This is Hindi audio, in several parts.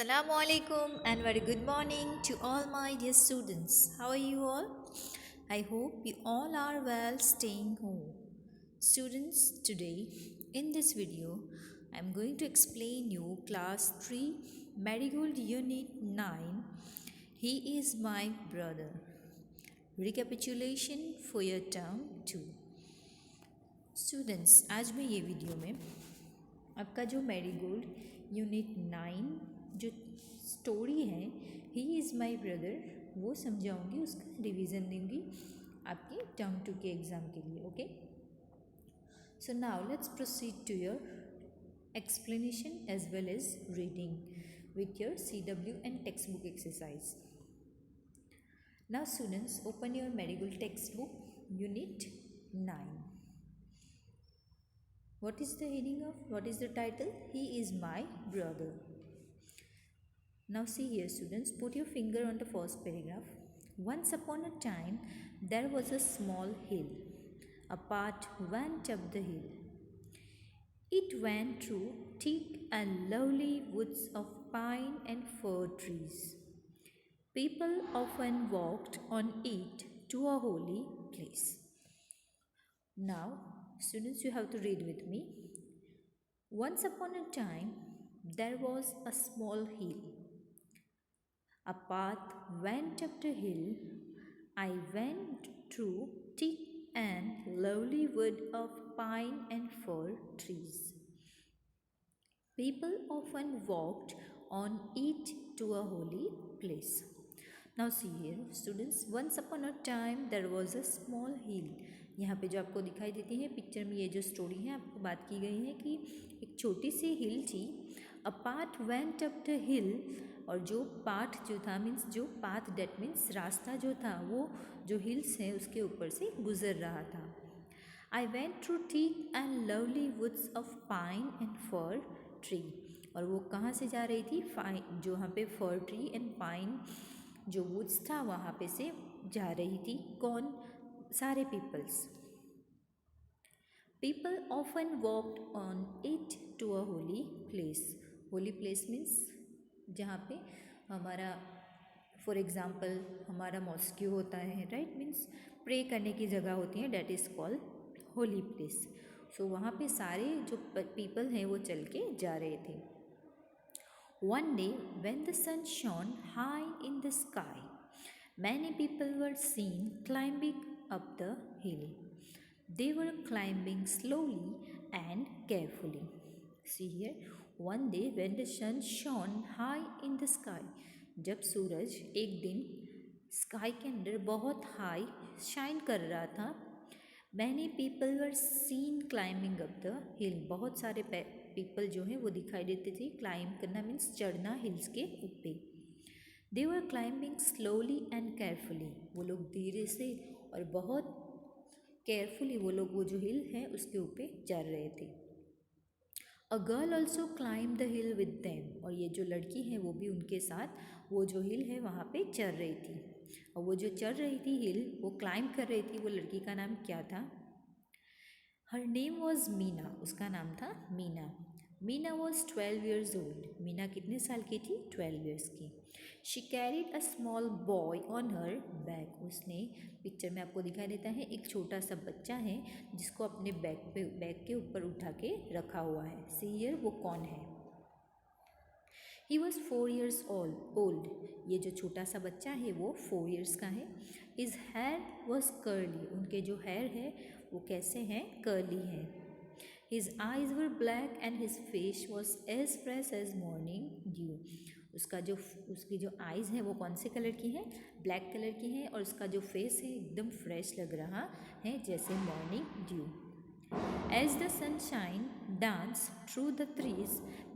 Assalamu alaikum and very good morning to all my dear students. How are you all? I hope you all are well staying home. Students, today in this video I am going to explain you class 3 Marigold Unit 9. He is my brother. Recapitulation for your term 2. Students आज मैं ये वीडियो में आपका जो मैरीगोल्ड यूनिट 9 जो स्टोरी है ही इज़ माई ब्रदर वो समझाऊंगी, उसका रिवीजन दूंगी आपके टर्म 2 के एग्ज़ाम के लिए. Okay, so now let's proceed to your explanation as well as reading with your CW and textbook exercise. Now students, open your Marigold textbook unit 9. What is the heading of, what is the title? He is my brother. Now see here students, put your finger on the first paragraph. Once upon a time there was a small hill. A path went up the hill. It went through thick and lovely woods of pine and fir trees. People often walked on it to a holy place. Now, students, you have to read with me. Once upon a time, there was a small hill. A path went up the hill. I went through thick and lovely wood of pine and fir trees. People often walked on it to a holy place. Now see here students, once upon a time there was a small hill. यहाँ पे जो आपको दिखाई देती है पिक्चर में, ये जो स्टोरी है आपको बात की गई है कि एक छोटी सी हिल थी. A path went up the हिल, और जो पाथ जो था मीन्स जो पाथ डेट मीन्स रास्ता जो था वो जो हिल्स है उसके ऊपर से गुजर रहा था. I went through thick and lovely woods of pine and fir tree. और वो कहाँ से जा रही थी? जो वहाँ पे फर ट्री एंड पाइन जो वुड्स था वहाँ पे से जा रही थी. कौन? सारे peoples. People often walked on it to a holy place. Holy place means जहाँ पे हमारा फॉर एग्ज़ाम्पल हमारा मॉस्क्यू होता है, राइट, मीन्स प्रे करने की जगह होती है, that is called holy place. So वहाँ पे सारे जो पीपल हैं वो चल के जा रहे थे. One day when the sun shone high in the sky, many people were seen climbing up the hill. They were climbing slowly and carefully. See here, one day when the sun shone high in the sky, जब सूरज एक दिन स्काई के अंदर बहुत हाई शाइन कर रहा था, many people were seen climbing up the hill. बहुत सारे पीपल जो हैं वो दिखाई देते थे. क्लाइंब करना मीन्स चढ़ना हिल्स के ऊपर. They were climbing slowly and carefully. वो लोग धीरे से और बहुत केयरफुली वो लोग वो जो हिल है उसके ऊपर चढ़ रहे थे. A girl also climb the hill with them. और ये जो लड़की है वो भी उनके साथ वो जो हिल है वहाँ पे चढ़ रही थी. और वो जो चढ़ रही थी हिल, वो क्लाइम कर रही थी, वो लड़की का नाम क्या था? Her name was Meena. उसका नाम था Meena. Meena was 12 years old. Meena कितने साल की थी? 12 years की. She carried a small boy on her back. उसने पिक्चर में आपको दिखाई देता है एक छोटा सा बच्चा है जिसको अपने बैग के ऊपर उठा के रखा हुआ है. सी हियर, वो कौन है? He was 4 years old. ये जो छोटा सा बच्चा है वो 4 years का है. His hair was curly. उनके जो हेयर है वो कैसे हैं? कर्ली हैं. His eyes were black and his face was as fresh as morning dew. उसकी जो आइज़ है वो कौन से कलर की है? ब्लैक कलर की है. और उसका जो फेस है एकदम फ्रेश लग रहा है जैसे morning due. As the sunshine danced through the trees,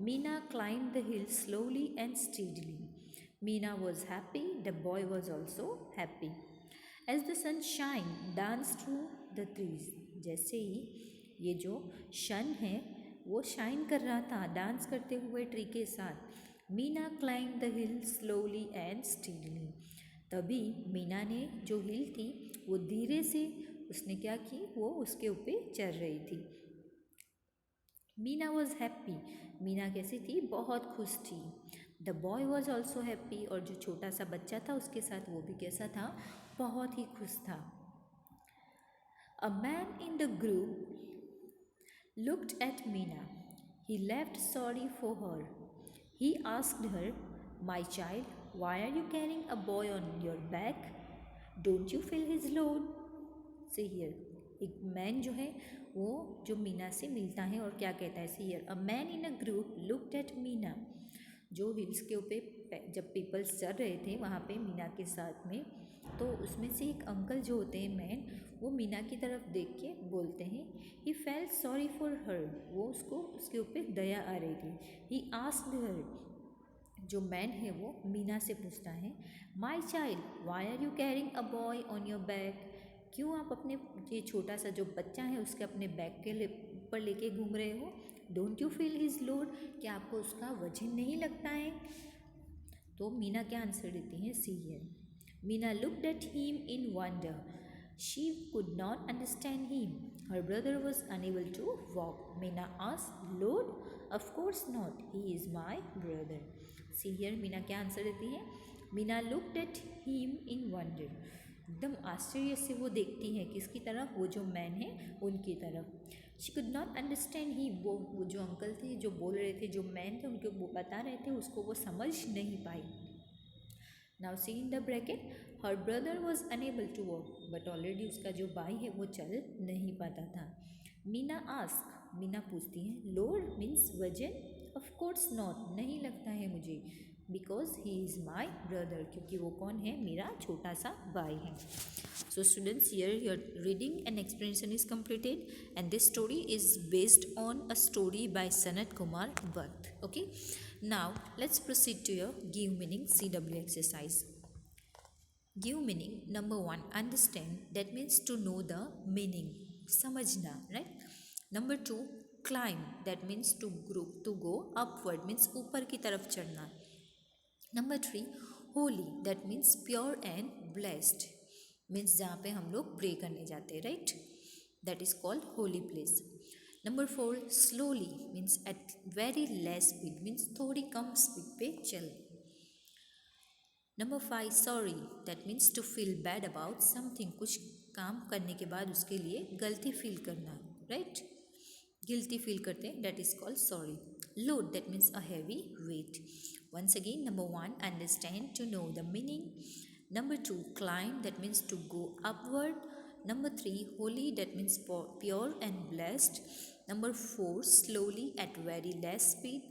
Meena climbed the hill slowly and steadily. Meena was happy. The boy was also happy. As the sunshine danced through the trees, जैसे ही ये जो सन है वो शाइन कर रहा था डांस करते हुए ट्री के साथ, Meena climb the hill slowly and steadily. तभी मीना ने जो हिल थी वो धीरे से उसने क्या की? वो उसके ऊपर चढ़ रही थी. Meena was happy. मीना कैसी थी? बहुत खुश थी. The boy was also happy, और जो छोटा सा बच्चा था उसके साथ वो भी कैसा था, बहुत ही खुश था. A man in the group looked at Meena. He left sorry for her. He asked her, "My child, why are you carrying a boy on your back? Don't you feel his load?" See here, एक मैन जो है वो जो मीना से मिलता है और क्या कहता है. See here, a man in a group looked at Meena. जो हिल्स के ऊपर जब पीपल्स चढ़ रहे थे वहाँ पे मीना के साथ में, तो उसमें से एक अंकल जो होते हैं मैन, वो मीना की तरफ देख के बोलते हैं, he felt sorry for her, वो उसको उसके ऊपर दया आ रही थी. ही आस्क्ड हर, जो मैन है वो मीना से पूछता है, my child why are you carrying a boy on your back, क्यों आप अपने ये छोटा सा जो बच्चा है उसके अपने बैग के ऊपर लेके घूम रहे हो. Don't you feel his load, क्या आपको उसका वजन नहीं लगता है. तो मीना क्या आंसर देती हैं, see here. Meena looked at him in wonder. She could not understand him. Her brother was unable to walk. Meena asked, load? Of course not, he is my brother. See here, Meena क्या आंसर देती है. Meena looked at him in wonder. एकदम आश्चर्य से वो देखती है किसकी तरफ, वो जो मैन है उनकी तरफ. She could not understand he, वो जो अंकल थे जो बोल रहे थे, जो मैन थे उनको वो बता रहे थे, उसको वो समझ नहीं पाई. Now see in the bracket, her brother was unable to walk, but already उसका जो भाई है वो चल नहीं पाता था. मीना आस्क, मीना पूछती है, लोड मीन्स वजन. ऑफ कोर्स नॉट, नहीं लगता है मुझे. Because he is my brother, क्योंकि वो कौन है, मेरा छोटा सा भाई है. So students, here your reading and explanation is completed, and this story is based on a story by Sanat Kumar Bhatt. Okay, now let's proceed to your give meaning CW exercise. Give meaning number 1, understand, that means to know the meaning, समझना, right? Number 2, climb, that means to go upward, means ऊपर की तरफ चढ़ना. Number 3, holy, that means pure and blessed, means जहाँ पे हम लोग प्रे करने जाते हैं, right, that is called holy place. Number 4, slowly, means at very less speed, means थोड़ी कम स्पीड पे चल. Number 5, sorry, that means to feel bad about something, कुछ काम करने के बाद उसके लिए गलती फील करना, राइट, गिल्टी फील करते हैं, that is called sorry. Load, that means a heavy weight. Once again, number 1, understand, to know the meaning. Number 2, climb, that means to go upward. Number 3, holy, that means pure and blessed. Number 4, slowly at very less speed.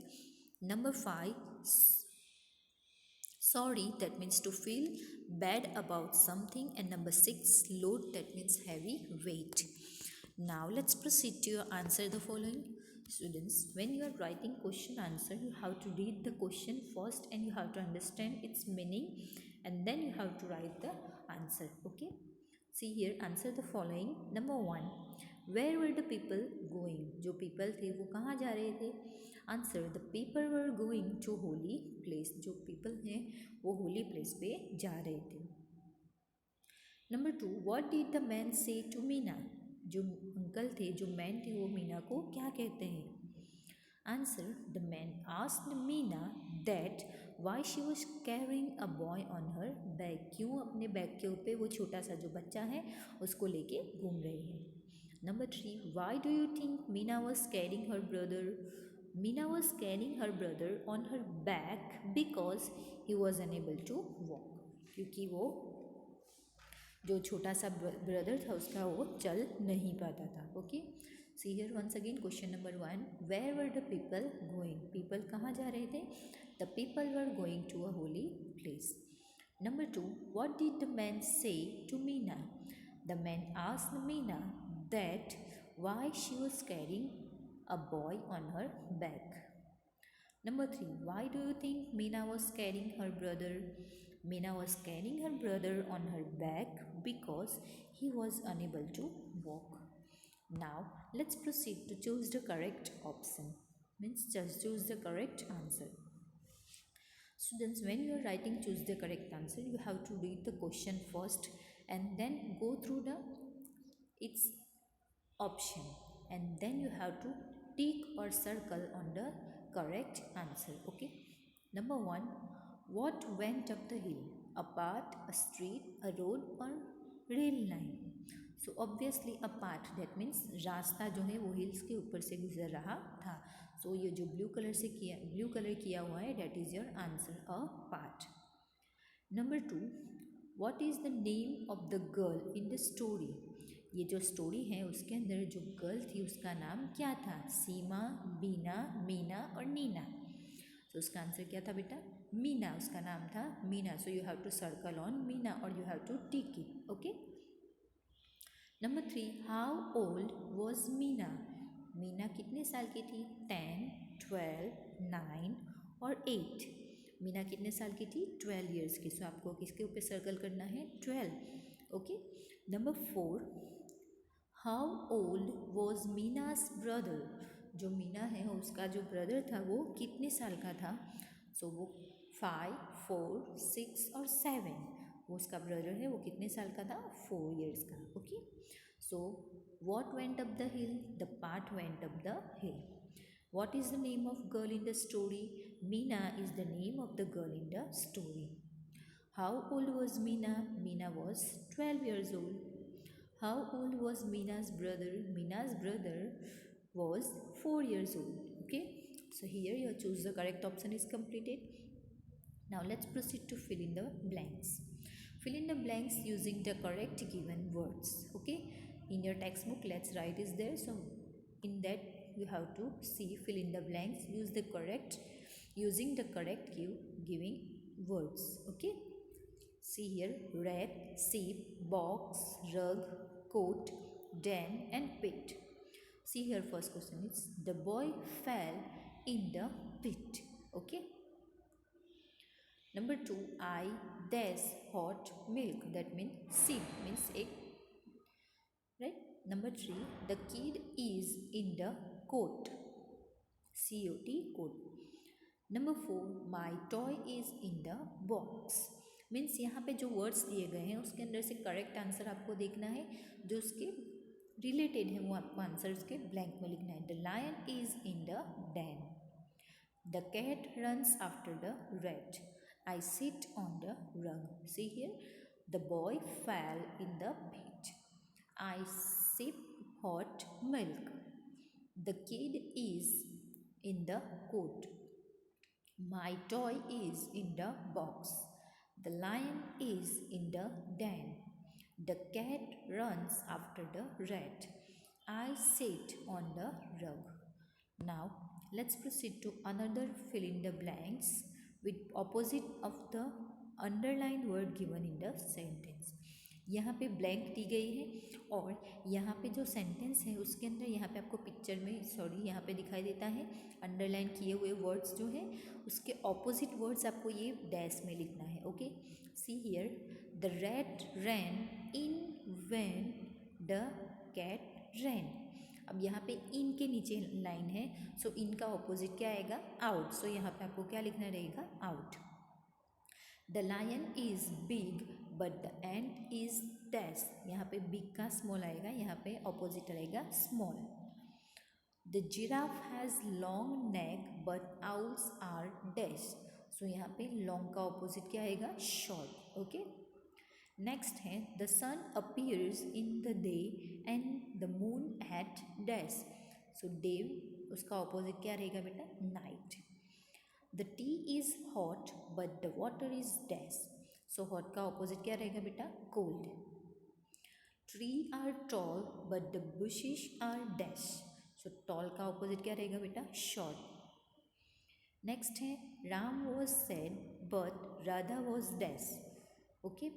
Number 5, sorry, that means to feel bad about something. And number 6, load, that means heavy weight. Now let's proceed to answer the following. Students, when you are writing question answer, you have to read the question first and you have to understand its meaning, and then you have to write the answer. Okay, see here, answer the following. Number 1, where were the people going, जो people थे वो कहाँ जा रहे थे. Answer, the people were going to holy place, जो people हैं वो holy place पे जा रहे थे. Number 2, what did the man say to Meena, जो अंकल थे, जो मैन थे, वो मीना को क्या कहते हैं. Answer, the man asked Meena that why she was carrying a boy on her back, क्यों अपने बैग के ऊपर वो छोटा सा जो बच्चा है उसको लेके घूम रही है. Number 3, why do you think Meena was carrying her brother. Meena was carrying her brother on her back because he was unable to walk, क्योंकि वो जो छोटा सा ब्रदर था उसका वो चल नहीं पाता था. Okay, see here once again, question number 1, where were the people going, people कहाँ जा रहे थे. The people were going to a holy place. Number 2, what did the man say to Meena. The man asked Meena that why she was carrying a boy on her back. Number 3, why do you think Meena was carrying her brother. Meena was carrying her brother on her back because he was unable to walk. Now let's proceed to choose the correct option, means just choose the correct answer. Students, when you are writing choose the correct answer, you have to read the question first and then go through its option, and then you have to tick or circle on the correct answer. Okay, Number 1, what went up the hill? A path, a street, a road or rail line? So obviously a path, that means रास्ता जो है वो हिल्स के ऊपर से गुजर रहा था. So ये जो ब्लू कलर किया हुआ है, that is your answer, a path. Number 2, what is the name of the girl in the story? ये जो स्टोरी है उसके अंदर जो गर्ल थी उसका नाम क्या था? सीमा, बीना, मीना और नीना. तो उसका आंसर क्या था बेटा? मीना. उसका नाम था Meena. So you have to circle on Meena और you have to tick it. Okay. Number 3, how old was Meena? Meena कितने साल की थी? 10, 12, 9 और 8. मीना कितने साल की थी? 12 ईयर्स की. सो आपको किसके ऊपर सर्कल करना है? 12. Okay. Number 4, how old was Meena's brother? जो मीना है उसका जो ब्रदर था वो कितने साल का था? सो वो 5, 4, 6 और 7. वो उसका ब्रदर है वो कितने साल का था? 4 ईयर्स का. Okay. So what went up the hill? The path went up the hill. What is the name of girl in the story? Meena is the name of the girl in the story. How old was Meena? Meena was 12 years old. How old was Meena's brother? Meena's brother was 4 years old. Okay. So here you choose the correct option is completed. Now let's proceed to fill in the blanks. Fill in the blanks using the correct given words. Okay. In your textbook, let's write is there. So in that you have to see fill in the blanks. Using the correct giving words. Okay. See here, rat, sheep, box, rug, coat, den and pit. See here, first question is the boy fell in the pit. Okay. Number 2, I dash hot milk. That means sheep means egg. Right. Number 3, the kid is in the coat. C-O-T, coat. Number 4, my toy is in the box. Means यहाँ पे जो वर्ड्स दिए गए हैं उसके अंदर से करेक्ट आंसर आपको देखना है, जो उसके रिलेटेड है वो आपको आंसर उसके ब्लैंक में लिखना है. The lion is in the den. The cat runs after the rat. I sit on the rug. See here, the boy fell in the pit. I sip hot milk. The kid is in the cot. My toy is in the box. The lion is in the den. The cat runs after the rat. I sit on the rug. Now let's proceed to another fill in the blanks with opposite of the underlined word given in the sentence. यहाँ पे ब्लैंक दी गई है और यहाँ पे जो सेंटेंस है उसके अंदर यहाँ पे आपको पिक्चर में यहाँ पे दिखाई देता है अंडरलाइन किए हुए वर्ड्स जो है उसके ऑपोजिट वर्ड्स आपको ये डैश में लिखना है. Okay. See here, the rat ran in when the cat ran. अब यहाँ पे इन के नीचे लाइन है, सो इन का ऑपोजिट क्या आएगा? आउट. सो यहाँ पे आपको क्या लिखना रहेगा? Out. The lion is big but the ant is dash. यहाँ पे बिग का स्मॉल आएगा, यहाँ पे ऑपोजिट रहेगा small. The giraffe has long neck but owls are dash. So यहाँ पे लॉन्ग का ऑपोजिट क्या आएगा? शॉर्ट. ओके. नेक्स्ट है, the sun appears in the day and the moon at dash. So day उसका ऑपोजिट क्या रहेगा बेटा? Night. The tea is hot but the water is dash. So hot का ऑपोजिट क्या रहेगा बेटा? Cold. Tree are tall but the bushes are dash. So tall का ऑपोजिट क्या रहेगा बेटा? शॉर्ट. नेक्स्ट है, Ram was sad but Radha was dash. Okay.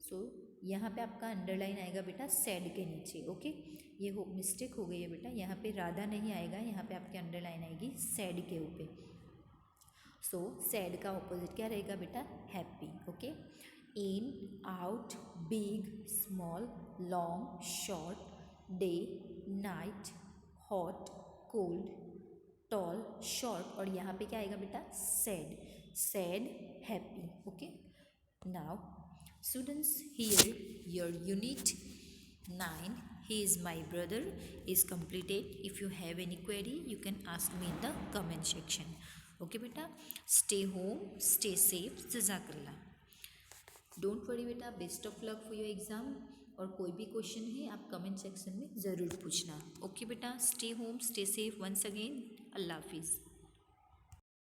So यहाँ पे आपका अंडरलाइन आएगा बेटा सैड के नीचे. ओके. ये मिस्टेक हो गई है बेटा, यहाँ पे राधा नहीं आएगा, यहाँ पे आपकी अंडरलाइन आएगी सैड के ऊपर. सो सैड का ऑपोजिट क्या रहेगा बेटा? Happy. Okay. In, out, big, small, long, short, day, night, hot, cold, tall, short और यहाँ पे क्या आएगा बेटा? Sad. Sad, happy. Okay. Now students, here your unit 9 he is my brother is completed. If you have any query you can ask me in the comment section. Okay बेटा, स्टे होम, स्टे सेफ, जज़ाकल्ला। डोंट वरी बेटा, best of luck for your exam. और कोई भी क्वेश्चन है आप कमेंट सेक्शन में ज़रूर पूछना। ओके बेटा, stay home, stay safe, once again, Allah हाफिज़।